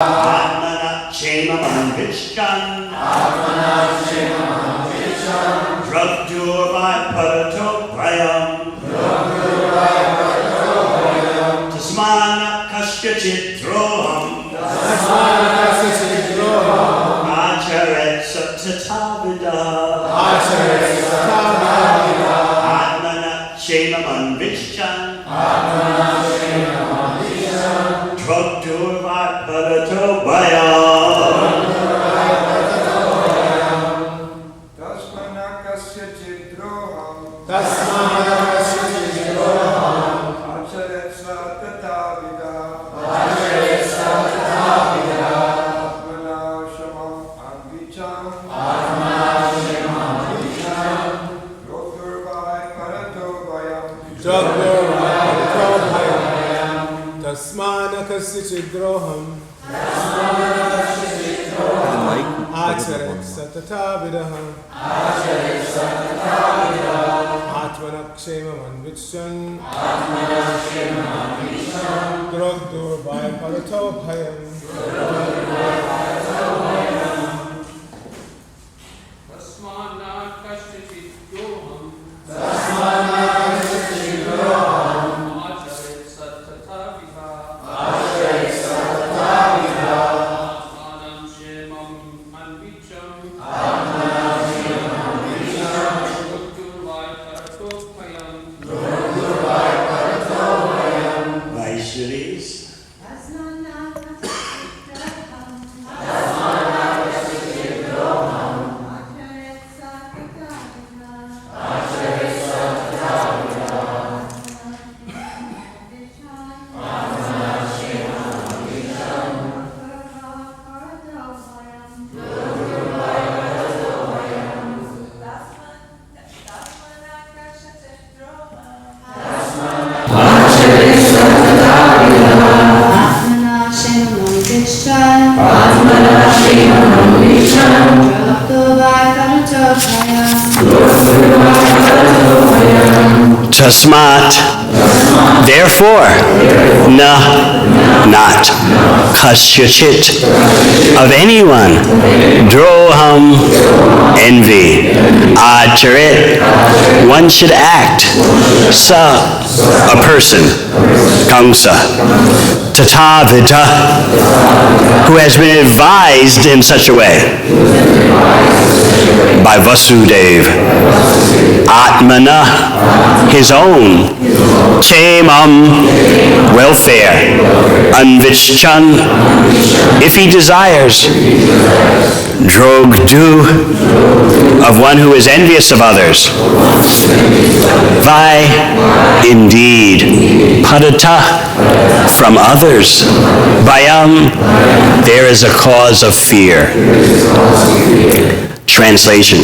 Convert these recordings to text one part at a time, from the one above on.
Atmana Chemam Vishkan Drugdurvai Parato Prayam Tasmana Kasyachit Droham Acharet Satavida Atmana Chemam Vishkan Drugdurvai Parato Prayam Chidroham Acharet Satatavidaha Atmanakshema Manvichan Drogdurvai Paratobhayam Tasmat, therefore, not, kasyachit, of anyone, droham, envy, acharit, one should act, sa, a person, kamsa, tatavita, who has been advised in such a way, by Vasudev, Atmana, his own, Temam, welfare, Anvichchan, if he desires, Drogdu, of one who is envious of others, Vai, indeed, Padata, from others, Bayam, there is a cause of fear. Translation.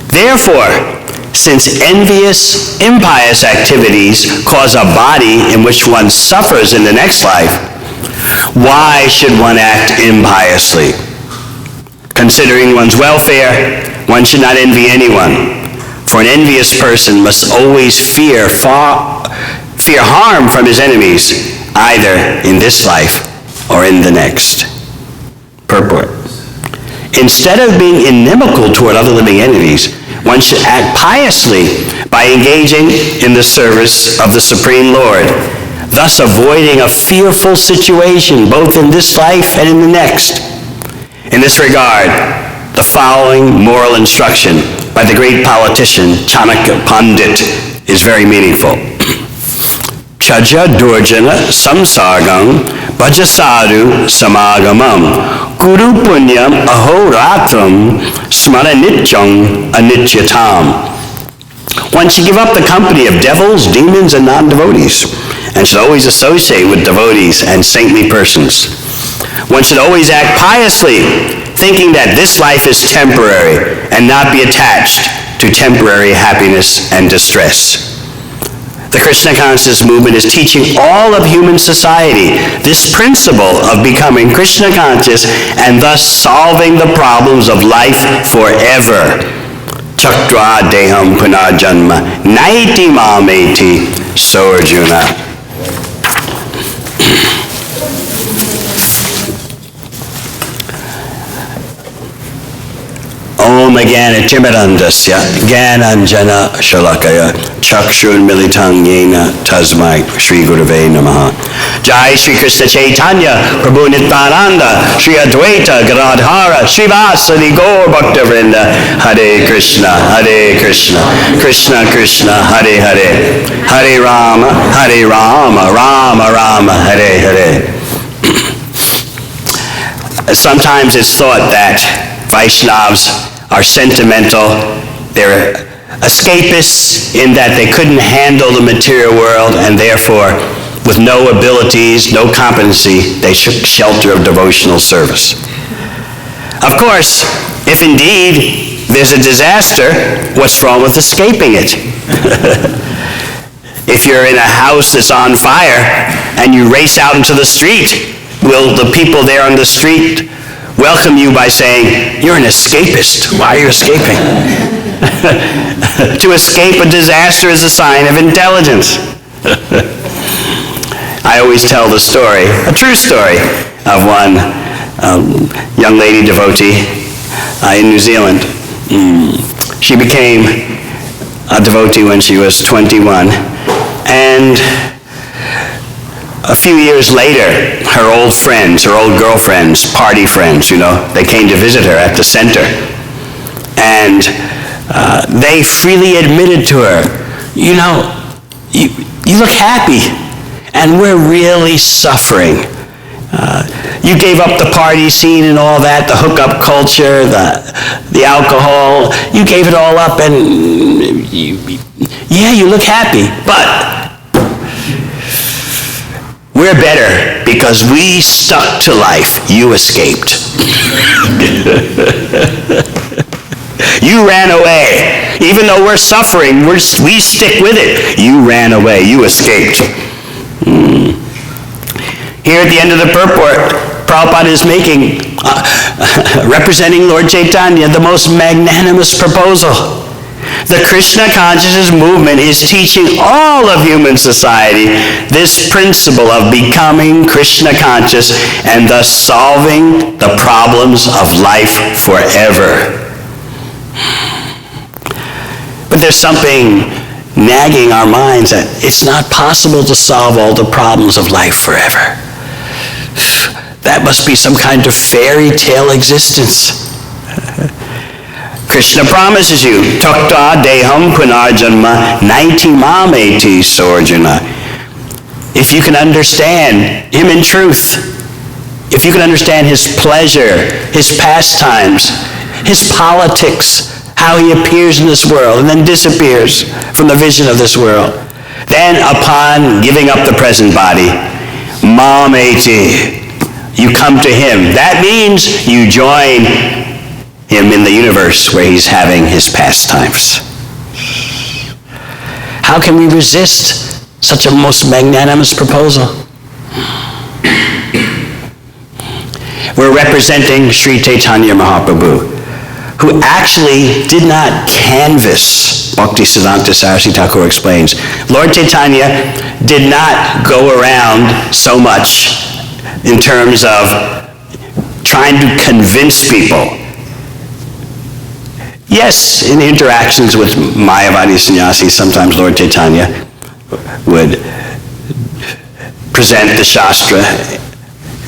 Therefore, since envious, impious activities cause a body in which one suffers in the next life, why should one act impiously? Considering one's welfare, one should not envy anyone, for an envious person must always fear harm from his enemies, either in this life or in the next. Purport. Instead of being inimical toward other living entities, one should act piously by engaging in the service of the Supreme Lord, thus avoiding a fearful situation both in this life and in the next. In this regard, the following moral instruction by the great politician Chanakya Pandit is very meaningful. Chaja Durjana Samsargam Bhajasadu Samagamam Guru Punyam Ahoratram Smaranityam Anityatam. One should give up the company of devils, demons, and non-devotees, and should always associate with devotees and saintly persons. One should always act piously, thinking that this life is temporary, and not be attached to temporary happiness and distress. The Krishna consciousness movement is teaching all of human society this principle of becoming Krishna conscious and thus solving the problems of life forever. Chakra deham punarjanma naiti mameti so Arjuna. Om Gana Timirandasya Gananjana Shalakaya Chakshun Militang Yena Tasmai Shri Gurave Namaha. Jai Shri Krishna Chaitanya Prabhu Nityananda Shri Advaita Gadadhara Shri Vasadi Gaur Bhaktavrinda. Hare Krishna Krishna Krishna Hare Hare Hare Rama Rama Rama Hare Hare. Sometimes it's thought that Vaishnavas are sentimental, they're escapists in that they couldn't handle the material world, and therefore, with no abilities, no competency, they took shelter of devotional service. Of course, if indeed there's a disaster, what's wrong with escaping it? If you're in a house that's on fire and you race out into the street, will the people there on the street welcome you by saying, "You're an escapist. Why are you escaping?" To escape a disaster is a sign of intelligence. I always tell the story, a true story, of one young lady devotee in New Zealand. She became a devotee when she was 21, and a few years later, her old friends, her old girlfriends, party friends, they came to visit her at the center. And they freely admitted to her, you look happy, and we're really suffering. You gave up the party scene and all that, the hookup culture, the alcohol. You gave it all up, and you look happy, but we're better because we stuck to life. You escaped. You ran away. Even though we're suffering, we stick with it. You ran away. You escaped. Here at the end of the purport, Prabhupada is making, representing Lord Chaitanya, the most magnanimous proposal. The Krishna consciousness movement is teaching all of human society this principle of becoming Krishna conscious and thus solving the problems of life forever. But there's something nagging our minds that it's not possible to solve all the problems of life forever. That must be some kind of fairy tale existence. Krishna promises you, Takta deham punarjanma naiti mameti sorjuna. If you can understand him in truth, if you can understand his pleasure, his pastimes, his politics, how he appears in this world and then disappears from the vision of this world, then upon giving up the present body, mameti, you come to him. That means you join him in the universe where he's having his pastimes. How can we resist such a most magnanimous proposal? We're representing Sri Chaitanya Mahaprabhu, who actually did not canvass. Bhaktisiddhanta Saraswati Thakur explains, Lord Chaitanya did not go around so much in terms of trying to convince people. Yes, in interactions with Mayavadi sannyasis, sometimes Lord Chaitanya would present the Shastra,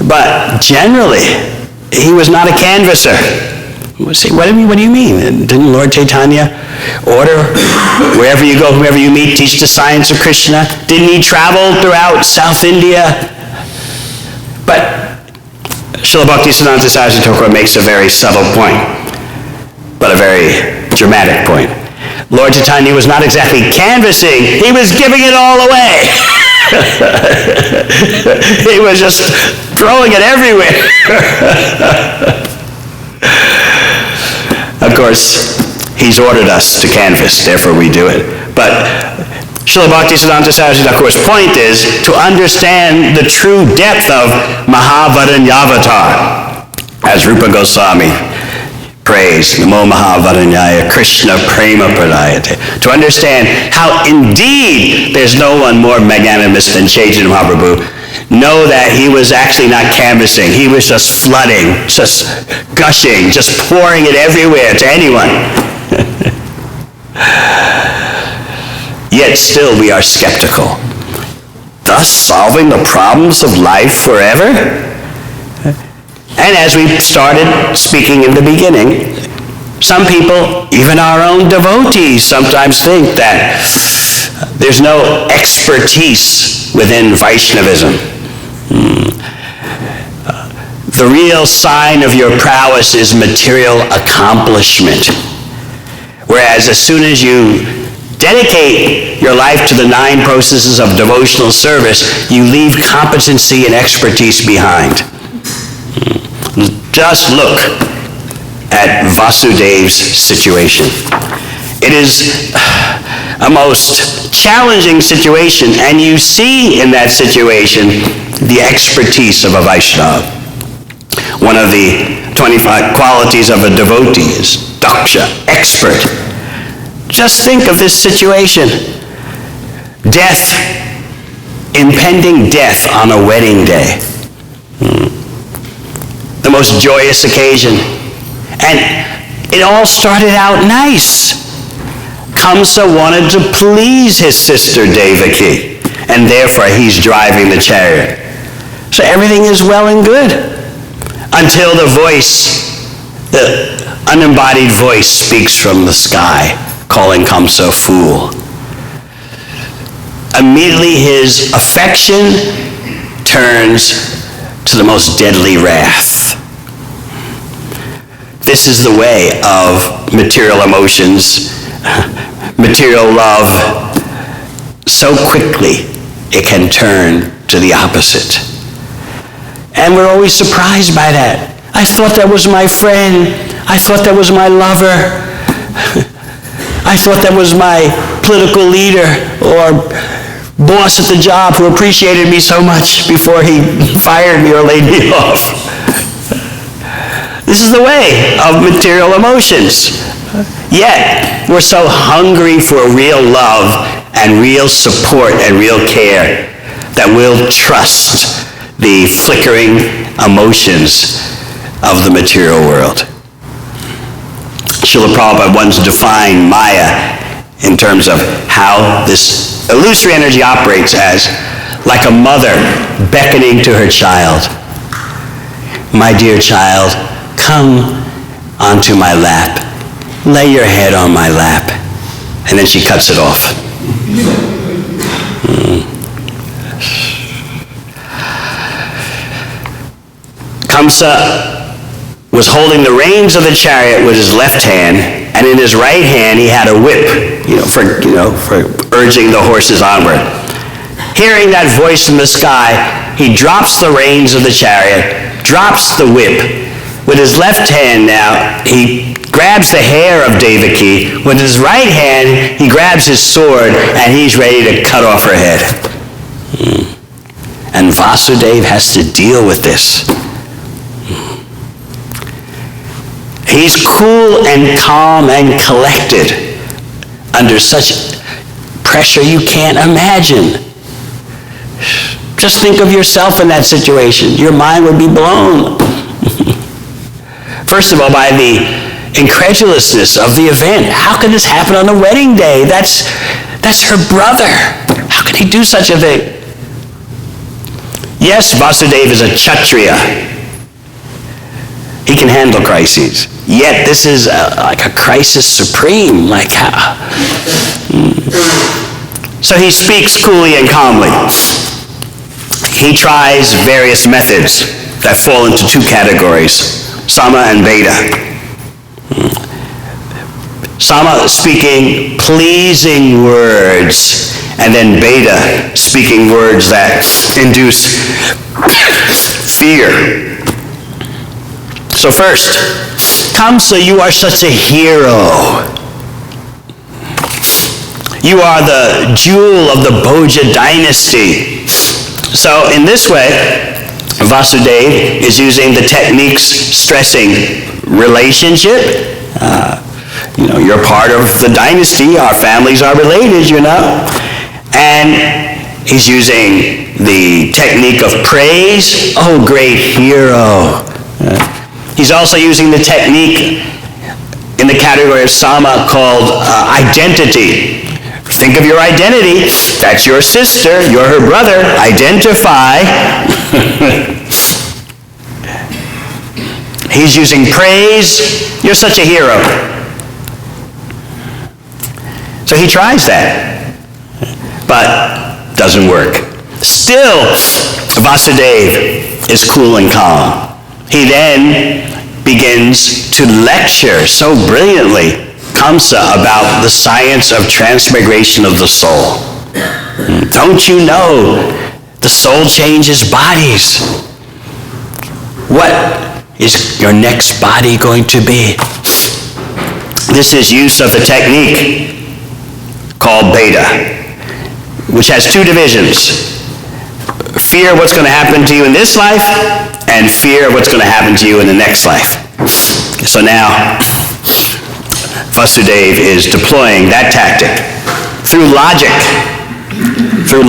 but generally, he was not a canvasser. Say, what do you mean? Didn't Lord Chaitanya order wherever you go, whoever you meet, teach the science of Krishna? Didn't he travel throughout South India? But Srila Bhaktisiddhanta Saraswati Thakur makes a very subtle point, but a very dramatic point. Lord Chaitanya was not exactly canvassing, he was giving it all away. He was just throwing it everywhere. Of course, he's ordered us to canvass, therefore we do it. But Srila Bhaktisiddhanta Saraswati Thakur's point is to understand the true depth of Mahavaranyavatar, as Rupa Goswami praise, Namo Mahavaranyaya Krishna Prema Pradayate. To understand how indeed there's no one more magnanimous than Chaitanya Mahaprabhu, know that he was actually not canvassing. He was just flooding, just gushing, just pouring it everywhere to anyone. Yet still we are skeptical. Thus solving the problems of life forever? And as we started speaking in the beginning, some people, even our own devotees, sometimes think that there's no expertise within Vaishnavism. The real sign of your prowess is material accomplishment. Whereas as soon as you dedicate your life to the 9 processes of devotional service, you leave competency and expertise behind. Just look at Vasudev's situation. It is a most challenging situation, and you see in that situation the expertise of a Vaishnava. One of the 25 qualities of a devotee is daksha, expert. Just think of this situation. Death, impending death on a wedding day. The most joyous occasion. And it all started out nice. Kamsa wanted to please his sister Devaki, and therefore he's driving the chariot. So everything is well and good until the voice, the unembodied voice, speaks from the sky, calling Kamsa a fool. Immediately his affection turns to the most deadly wrath. This is the way of material emotions, material love. So quickly it can turn to the opposite. And we're always surprised by that. I thought that was my friend. I thought that was my lover. I thought that was my political leader or boss at the job who appreciated me so much before he fired me or laid me off. This is the way of material emotions. Yet, we're so hungry for real love and real support and real care that we'll trust the flickering emotions of the material world. Srila Prabhupada once defined Maya in terms of how this illusory energy operates as like a mother beckoning to her child. My dear child, come onto my lap. Lay your head on my lap. And then she cuts it off. Kamsa was holding the reins of the chariot with his left hand, and in his right hand he had a whip, for urging the horses onward. Hearing that voice from the sky, he drops the reins of the chariot, drops the whip. With his left hand now, he grabs the hair of Devaki. With his right hand, he grabs his sword, and he's ready to cut off her head. And Vasudev has to deal with this. He's cool and calm and collected under such pressure you can't imagine. Just think of yourself in that situation. Your mind would be blown. First of all, by the incredulousness of the event. How could this happen on a wedding day? That's her brother. How could he do such a thing? Yes, Vasudeva is a Kshatriya. He can handle crises. Yet this is like a crisis supreme. Like how? So he speaks coolly and calmly. He tries various methods that fall into 2 categories. Sama and Beta. Sama speaking pleasing words, and then Beta speaking words that induce fear. So first, Kamsa, you are such a hero. You are the jewel of the Bhoja dynasty. So in this way, Vasudeva is using the techniques stressing relationship. You're part of the dynasty. Our families are related, And he's using the technique of praise. Oh, great hero. He's also using the technique in the category of sama called identity. Think of your identity. That's your sister. You're her brother. Identify. He's using praise. You're such a hero. So he tries that, but doesn't work. Still, Vasudeva is cool and calm. He then begins to lecture so brilliantly Kamsa about the science of transmigration of the soul. Don't you know the soul changes bodies? What is your next body going to be? This is use of the technique called beta, which has two divisions. Fear what's going to happen to you in this life, and fear what's going to happen to you in the next life. So now, Vasudeva is deploying that tactic. Through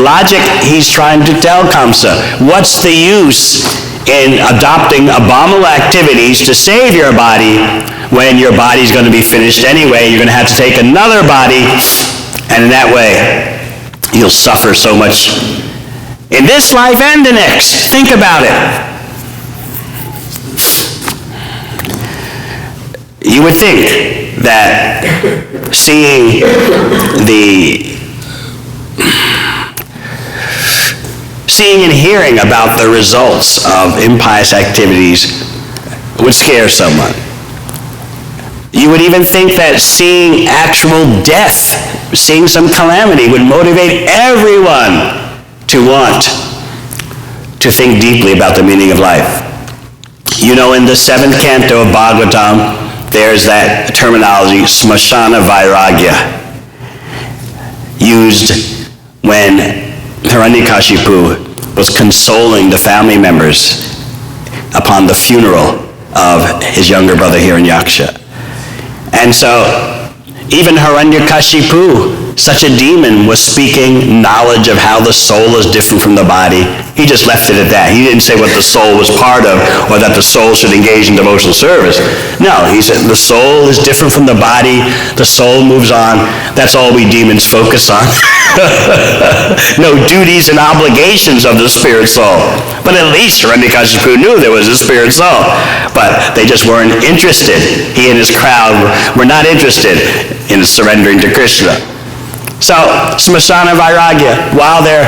logic, he's trying to tell Kamsa, what's the use in adopting abominable activities to save your body when your body's going to be finished anyway? You're going to have to take another body, and in that way, you'll suffer so much in this life and the next. Think about it. You would think that seeing and hearing about the results of impious activities would scare someone. You would even think that seeing actual death, seeing some calamity, would motivate everyone to want to think deeply about the meaning of life. You know, in the 7th canto of Bhagavatam, there's that terminology, smashana vairagya, used when Hiranyakashipu was consoling the family members upon the funeral of his younger brother Hiranyaksha. And so, even Hiranyakashipu, such a demon, was speaking knowledge of how the soul is different from the body. He just left it at that. He didn't say what the soul was part of, or that the soul should engage in devotional service. No, he said the soul is different from the body. The soul moves on. That's all we demons focus on. No duties and obligations of the spirit soul. But at least Hiranyakashipu knew there was a spirit soul. But they just weren't interested. He and his crowd were not interested in surrendering to Krishna. So, smashana vairagya, while they're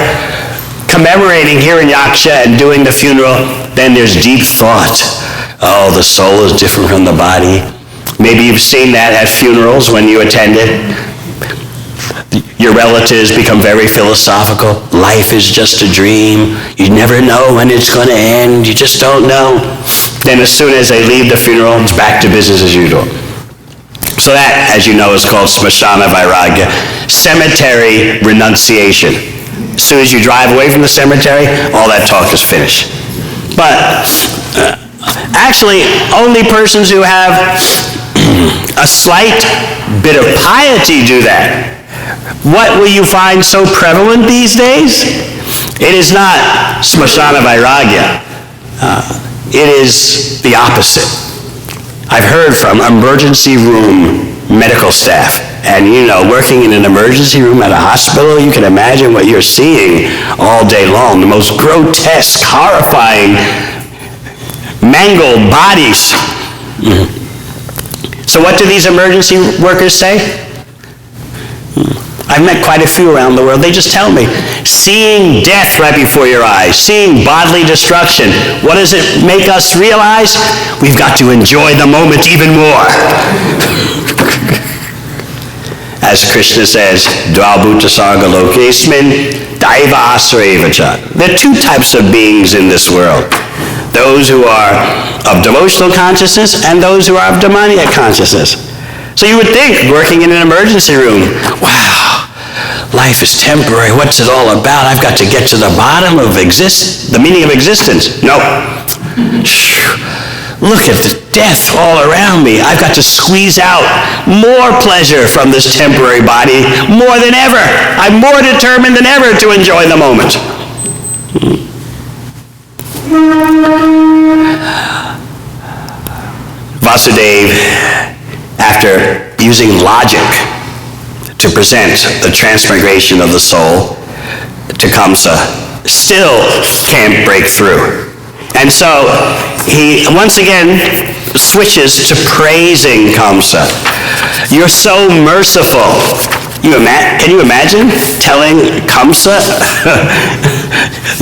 commemorating Hiranyaksha and doing the funeral, then there's deep thought. Oh, the soul is different from the body. Maybe you've seen that at funerals when you attended. Your relatives become very philosophical. Life is just a dream. You never know when it's going to end. You just don't know. Then as soon as they leave the funeral, it's back to business as usual. So that, as you know, is called smashana vairagya, cemetery renunciation. As soon as you drive away from the cemetery, all that talk is finished. But actually, only persons who have a slight bit of piety do that. What will you find so prevalent these days? It is not smashana vairagya. It is the opposite. I've heard from emergency room medical staff, and you know, working in an emergency room at a hospital, you can imagine what you're seeing all day long. The most grotesque, horrifying, mangled bodies. So what do these emergency workers say? I've met quite a few around the world. They just tell me, seeing death right before your eyes, seeing bodily destruction, what does it make us realize? We've got to enjoy the moment even more. As Krishna says, Dvabhuta sarga lokesmin, daiva asrayevacha. There are two types of beings in this world. Those who are of devotional consciousness and those who are of demoniac consciousness. So you would think, working in an emergency room, wow, life is temporary. What's it all about? I've got to get to the bottom of the meaning of existence. No. Look at the death all around me. I've got to squeeze out more pleasure from this temporary body more than ever. I'm more determined than ever to enjoy the moment. Vasudeva, after using logic to present the transmigration of the soul to Kamsa, still can't break through. And so he once again switches to praising Kamsa. You're so merciful. Can you imagine telling Kamsa,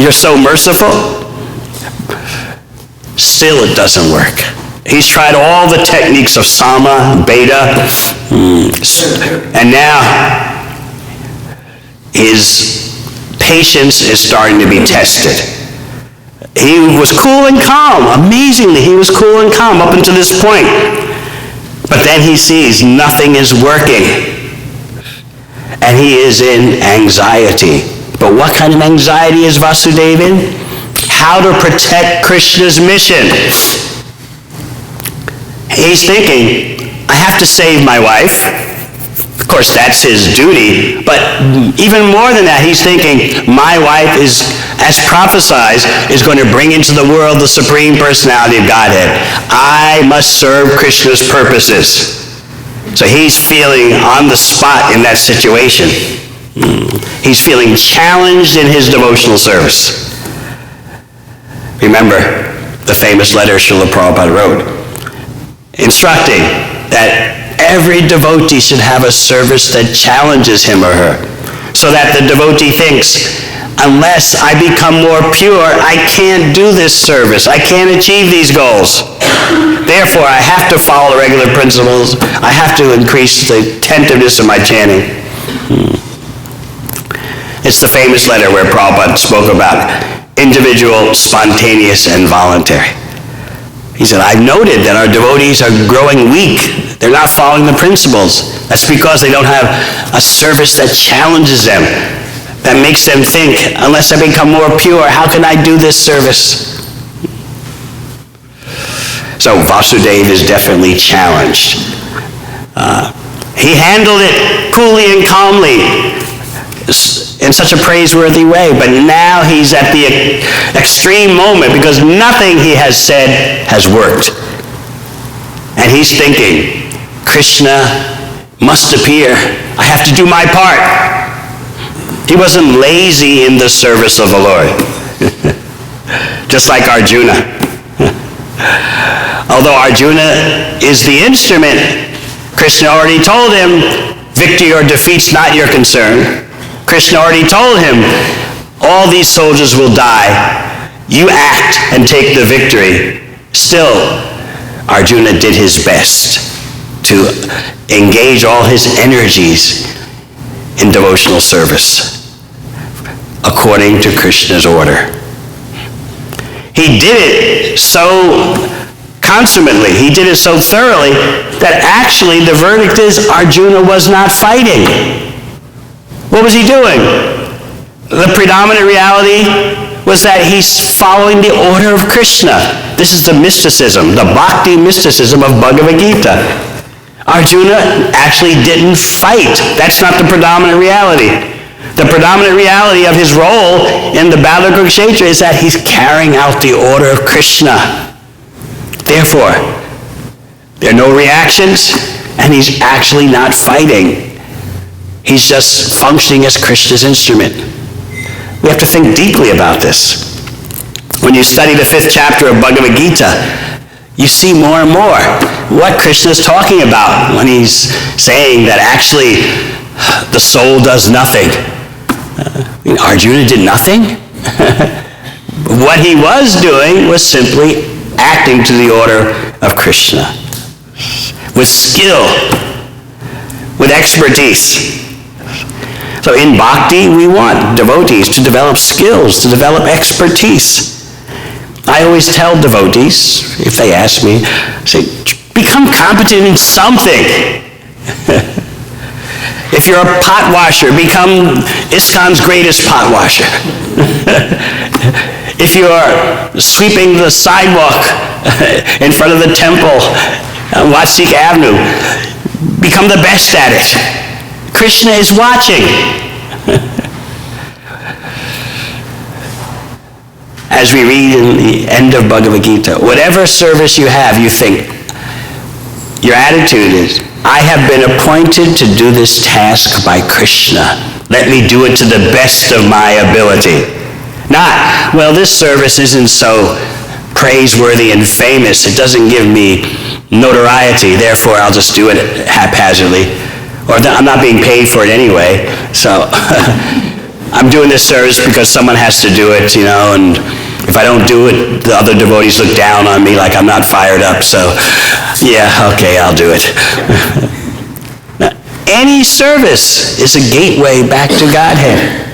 you're so merciful? Still it doesn't work. He's tried all the techniques of Sama, Beta, and now his patience is starting to be tested. He was cool and calm. Amazingly, he was cool and calm up until this point. But then he sees nothing is working. And he is in anxiety. But what kind of anxiety is Vasudeva in? How to protect Krishna's mission. He's thinking, I have to save my wife. Of course, that's his duty. But even more than that, he's thinking, my wife is, as prophesied, is going to bring into the world the Supreme Personality of Godhead. I must serve Krishna's purposes. So he's feeling on the spot in that situation. He's feeling challenged in his devotional service. Remember the famous letter Srila Prabhupada wrote, instructing that every devotee should have a service that challenges him or her, so that the devotee thinks, unless I become more pure, I can't do this service. I can't achieve these goals. Therefore, I have to follow the regular principles. I have to increase the attentiveness of my chanting. It's the famous letter where Prabhupada spoke about individual, spontaneous, and voluntary. He said, I've noted that our devotees are growing weak. They're not following the principles. That's because they don't have a service that challenges them, that makes them think, unless I become more pure, how can I do this service? So Vasudeva is definitely challenged. He handled it coolly and calmly in such a praiseworthy way, but now he's at the extreme moment because nothing he has said has worked. And he's thinking, Krishna must appear. I have to do my part. He wasn't lazy in the service of the Lord. Just like Arjuna. Although Arjuna is the instrument, Krishna already told him, victory or defeat's not your concern. Krishna already told him, all these soldiers will die. You act and take the victory. Still, Arjuna did his best to engage all his energies in devotional service according to Krishna's order. He did it so consummately, he did it so thoroughly, that actually the verdict is Arjuna was not fighting. What was he doing? The predominant reality was that he's following the order of Krishna. This is the mysticism, the bhakti mysticism of Bhagavad Gita. Arjuna actually didn't fight. That's not the predominant reality. The predominant reality of his role in the battle of Kurukshetra is that he's carrying out the order of Krishna. Therefore, there are no reactions, and he's actually not fighting. He's just functioning as Krishna's instrument. We have to think deeply about this. When you study the 5th chapter of Bhagavad Gita, you see more and more what Krishna is talking about when he's saying that actually the soul does nothing. Arjuna did nothing. What he was doing was simply acting to the order of Krishna with skill, with expertise. So in bhakti, we want devotees to develop skills, to develop expertise. I always tell devotees, if they ask me, I say, become competent in something. If you're a pot washer, become ISKCON's greatest pot washer. If you're sweeping the sidewalk in front of the temple on Watsika Avenue, become the best at it. Krishna is watching. As we read in the end of Bhagavad Gita, whatever service you have, you think, Your attitude is, I have been appointed to do this task by Krishna. Let me do it to the best of my ability. Not, well, this service isn't so praiseworthy and famous. It doesn't give me notoriety, therefore I'll just do it haphazardly. Or I'm not being paid for it anyway, so I'm doing this service because someone has to do it, and if I don't do it, the other devotees look down on me like I'm not fired up, so yeah, okay, I'll do it. Now, any service is a gateway back to Godhead.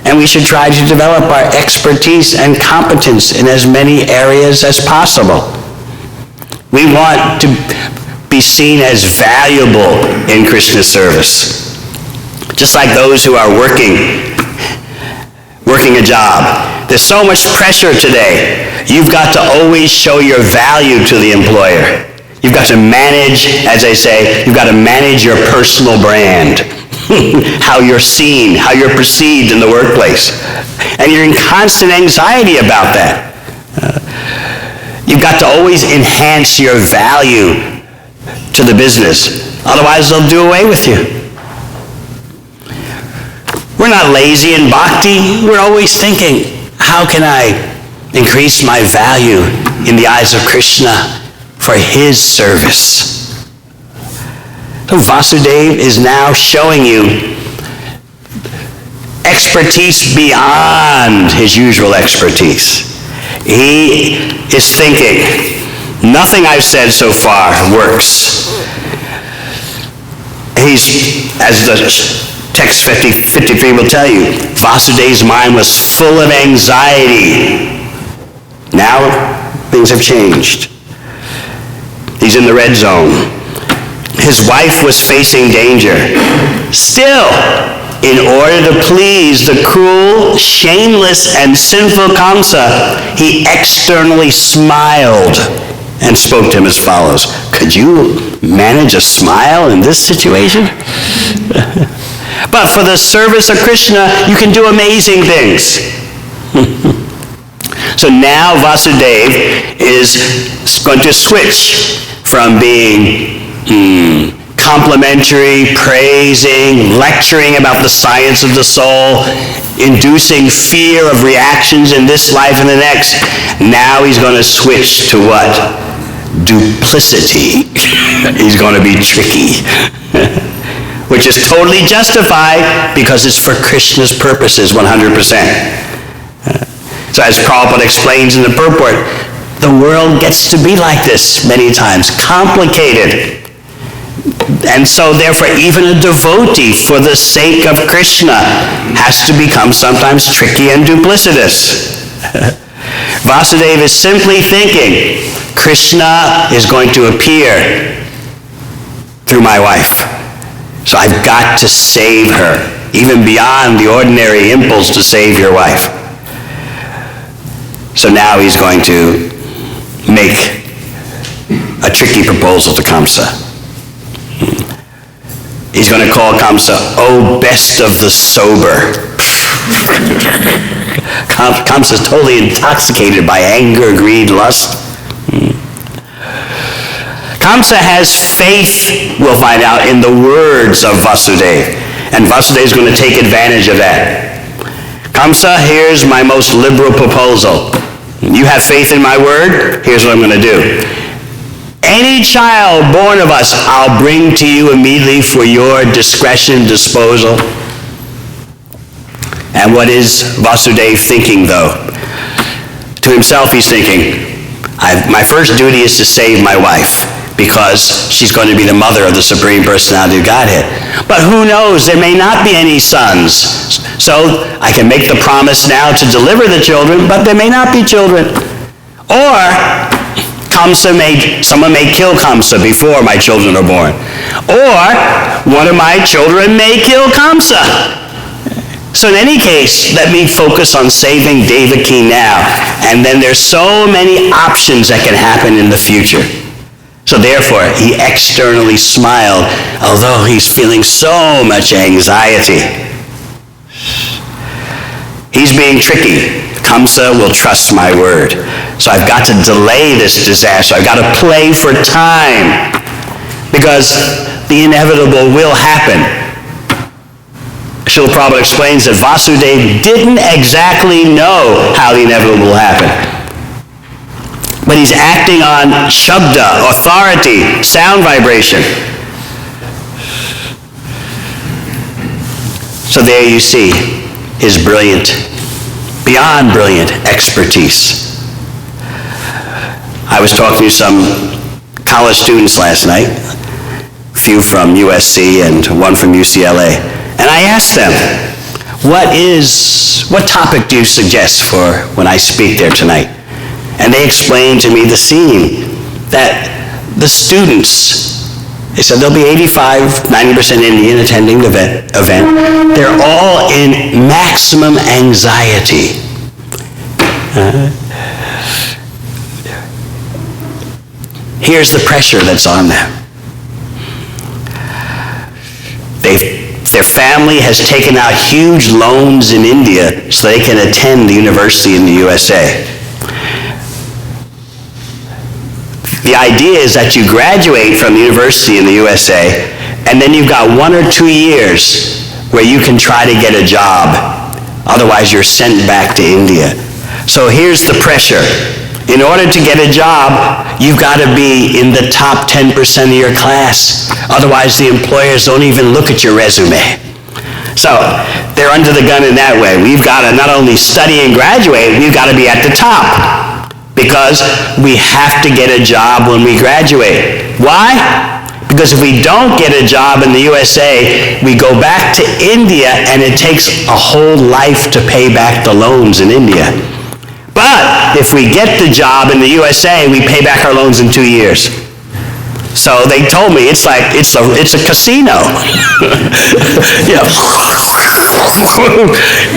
And we should try to develop our expertise and competence in as many areas as possible. We want to be seen as valuable in Krishna service. Just like those who are working a job. There's so much pressure today. You've got to always show your value to the employer. You've got to manage, as I say, you've got to manage your personal brand. How you're seen, how you're perceived in the workplace. And you're in constant anxiety about that. You've got to always enhance your value to the business. Otherwise, they'll do away with you. We're not lazy in bhakti. We're always thinking, how can I increase my value in the eyes of Krishna for his service? So Vasudeva is now showing you expertise beyond his usual expertise. He is thinking, nothing I've said so far works. He's, as the text 53 will tell you, Vasudeva's mind was full of anxiety. Now things have changed. He's in the red zone. His wife was facing danger. Still, in order to please the cruel, shameless, and sinful Kamsa, he externally smiled and spoke to him as follows. Could you manage a smile in this situation? But for the service of Krishna, you can do amazing things. So now Vasudeva is going to switch from being complimentary, praising, lecturing about the science of the soul, inducing fear of reactions in this life and the next. Now he's going to switch to what? Duplicity. He's going to be tricky. Which is totally justified because it's for Krishna's purposes 100%. So as Prabhupada explains in the purport, the world gets to be like this many times, complicated. And so therefore even a devotee for the sake of Krishna has to become sometimes tricky and duplicitous. Vasudeva is simply thinking, Krishna is going to appear through my wife. So I've got to save her, even beyond the ordinary impulse to save your wife. So now he's going to make a tricky proposal to Kamsa. He's going to call Kamsa, oh, best of the sober. Kamsa is totally intoxicated by anger, greed, lust. Kamsa has faith, we'll find out, in the words of Vasudeva. And Vasudeva is going to take advantage of that. Kamsa, here's my most liberal proposal. You have faith in my word? Here's what I'm going to do. Any child born of us, I'll bring to you immediately for your discretion, disposal. And what is Vasudeva thinking, though? To himself, he's thinking, my first duty is to save my wife, because she's going to be the mother of the Supreme Personality of Godhead. But who knows, there may not be any sons. So I can make the promise now to deliver the children, but there may not be children. Or someone may kill Kamsa before my children are born. Or one of my children may kill Kamsa. So in any case, let me focus on saving Devaki now. And then there's so many options that can happen in the future. So therefore, he externally smiled, although he's feeling so much anxiety. He's being tricky. Kamsa will trust my word. So I've got to delay this disaster. I've got to play for time. because the inevitable will happen. Srila Prabhupada explains that Vasudeva didn't exactly know how the inevitable will happen. But he's acting on shabda, authority, sound vibration. So there you see his brilliant, beyond brilliant expertise. I was talking to some college students last night, a few from USC and one from UCLA, and I asked them, what topic do you suggest for when I speak there tonight? And they explained to me the scene that the students, they said there'll be 85, 90% Indian attending the event. They're all in maximum anxiety. Here's the pressure that's on them. Their family has taken out huge loans in India so they can attend the university in the USA. The idea is that you graduate from the university in the USA, and then you've got 1 or 2 years where you can try to get a job. Otherwise, you're sent back to India. So here's the pressure. In order to get a job, you've got to be in the top 10% of your class. Otherwise, the employers don't even look at your resume. So they're under the gun in that way. We've got to not only study and graduate, we've got to be at the top, because we have to get a job when we graduate. Why? Because if we don't get a job in the USA, we go back to India, and it takes a whole life to pay back the loans in India. But if we get the job in the USA, we pay back our loans in 2 years. So they told me it's a casino. You know,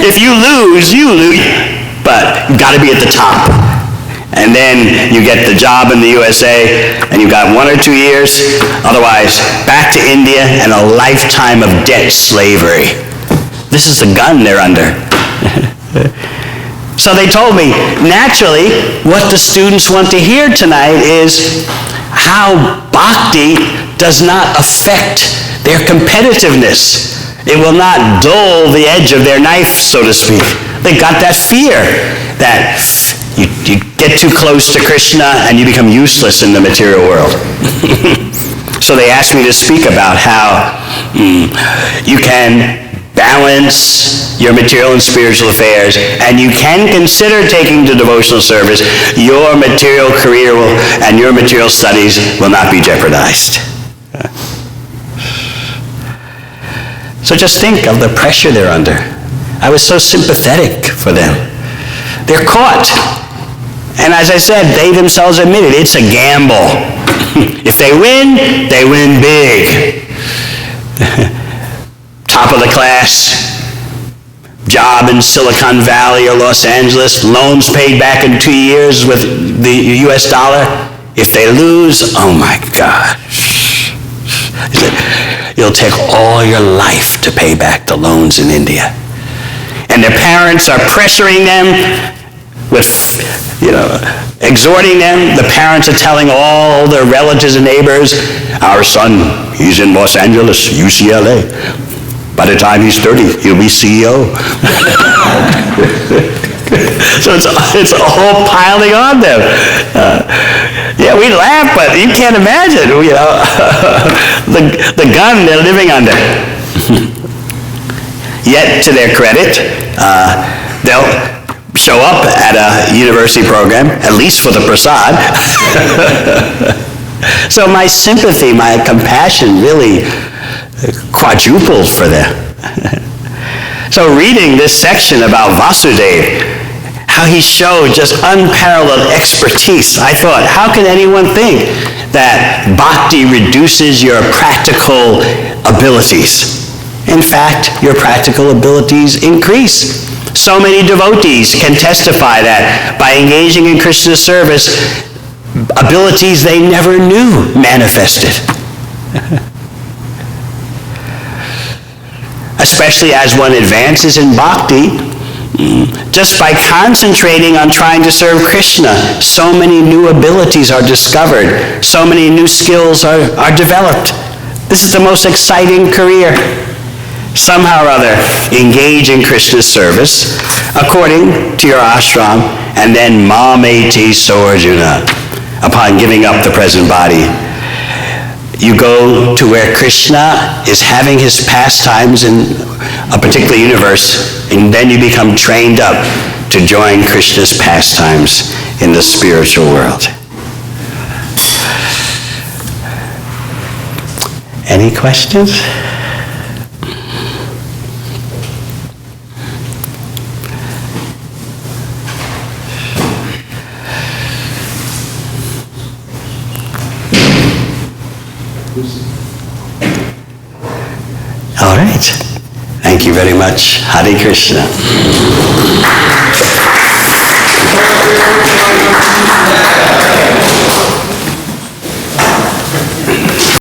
if you lose, you lose. But you've got to be at the top. And then you get the job in the USA, and you've got 1 or 2 years. Otherwise, back to India and a lifetime of debt slavery. This is the gun they're under. So they told me, naturally, what the students want to hear tonight is how bhakti does not affect their competitiveness. It will not dull the edge of their knife, so to speak. They got that fear that you get too close to Krishna and you become useless in the material world. So they asked me to speak about how you can balance your material and spiritual affairs, and you can consider taking to devotional service. Your material career and your material studies will not be jeopardized. So just think of the pressure they're under. I was so sympathetic for them. They're caught. And as I said, they themselves admitted it's a gamble. If they win big. Top of the class, job in Silicon Valley or Los Angeles, loans paid back in 2 years with the US dollar. If they lose, oh my gosh. It'll take all your life to pay back the loans in India. And their parents are pressuring them with, exhorting them. The parents are telling all their relatives and neighbors, our son, he's in Los Angeles, UCLA. By the time he's 30, he'll be CEO. So it's all piling on them. Yeah, we laugh, but you can't imagine, the gun they're living under. Yet, to their credit, they'll show up at a university program, at least for the prasad. So my sympathy, my compassion really quadrupled for them. So reading this section about Vasudeva, how he showed just unparalleled expertise, I thought, how can anyone think that bhakti reduces your practical abilities? In fact, your practical abilities increase. So many devotees can testify that by engaging in Krishna's service, abilities they never knew manifested. Especially as one advances in bhakti, Just by concentrating on trying to serve Krishna, so many new abilities are discovered, so many new skills are developed. This is the most exciting career. Somehow or other, engage in Krishna's service according to your ashram, and then mameti so Arjuna, upon giving up the present body. You go to where Krishna is having his pastimes in a particular universe, and then you become trained up to join Krishna's pastimes in the spiritual world. Any questions? All right. Thank you very much. Hare Krishna.